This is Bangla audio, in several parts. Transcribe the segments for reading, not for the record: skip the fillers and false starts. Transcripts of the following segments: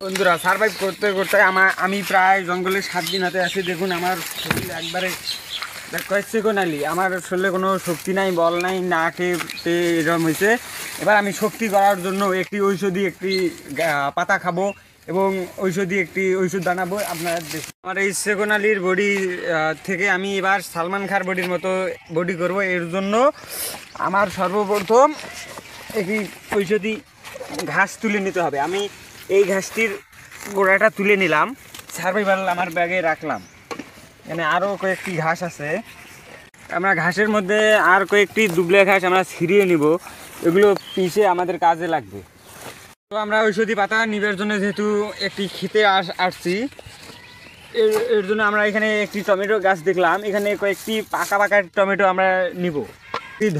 বন্ধুরা সার্ভাইভ করতে করতে আমি প্রায় জঙ্গলে 7 দিন হাতে আছি। দেখুন আমার শরীর একবারে কয়েকসেকোনালি, আমার শরীরে কোনো শক্তি নাই, বল নাই, না খেতে এরকম হয়েছে। এবার আমি শক্তি করার জন্য একটি পাতা খাবো এবং একটি ঔষধ বানাবো। আপনারা দেখুন আমার এই সেকোনালির বডি থেকে আমি এবার সালমান খার বডির মতো বডি করব। এর জন্য আমার সর্বপ্রথম একটি ঔষধি ঘাস তুলে নিতে হবে। আমি এই ঘাসটির গোড়াটা তুলে নিলাম, সার্ভাইভাল আমার ব্যাগে রাখলাম। এখানে আরও কয়েকটি ঘাস আছে, আমরা ঘাসের মধ্যে আর কয়েকটি দুবলে ঘাস আমরা ছিঁড়িয়ে নিব, এগুলো পিষে আমাদের কাজে লাগবে। তো আমরা ঔষধি পাতা নিবার জন্য যেহেতু একটি খেতে আসছি, এর জন্য আমরা এখানে একটি টমেটো গাছ দেখলাম, এখানে কয়েকটি পাকা পাকা টমেটো আমরা নিব।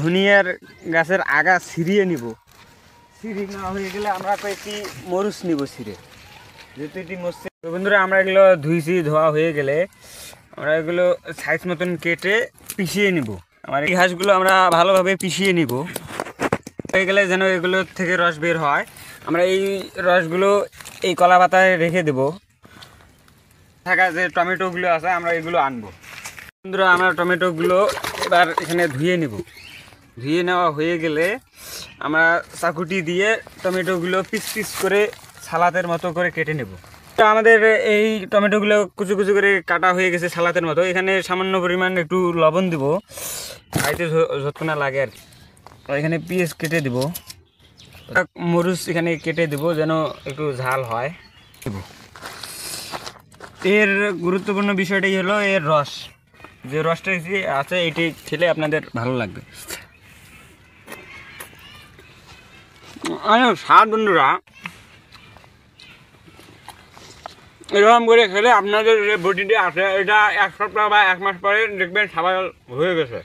ধনিয়ার গাছের আগা ছিঁড়িয়ে নিব, ছিঁড়ে নেওয়া হয়ে গেলে আমরা কয়েকটি মরিচ নিব ছিঁড়ে, যেহেতু এটি মরছে। তো বন্ধুরা আমরা এগুলো ধোয়া হয়ে গেলে আমরা এগুলো সাইজ মতন কেটে পিষিয়ে নিব। আমার এই ঘাসগুলো আমরা ভালোভাবে পিষিয়ে নিব, হয়ে গেলে যেন এগুলোর থেকে রস বের হয়। আমরা এই রসগুলো এই কলা পাতায় রেখে দেব। থাকা যে টমেটোগুলো আছে আমরা এগুলো আনবো। বন্ধুরা আমরা টমেটোগুলো এবার এখানে ধুয়ে নিব। ধুয়ে নেওয়া হয়ে গেলে আমরা চাকুটি দিয়ে টমেটোগুলো পিস পিস করে সালাদের মতো করে কেটে নেব। তো আমাদের এই টমেটোগুলো কুচু কুচু করে কাটা হয়ে গেছে সালাদের মতো। এখানে সামান্য পরিমাণ একটু লবণ দিব, খাইতে যত না লাগে আর কি। এখানে পিস কেটে দিব, মরিচ এখানে কেটে দেব যেন একটু ঝাল হয়। এর গুরুত্বপূর্ণ বিষয়টাই হলো এর রস, যে রসটা আছে এটি খেলে আপনাদের ভালো লাগবে। স্বাদ বন্ধুরা, এরকম করে খেলে আপনাদের যে বডিটি আছে এটা 1 সপ্তাহ বা 1 মাস পরে দেখবেন সবাই হয়ে গেছে।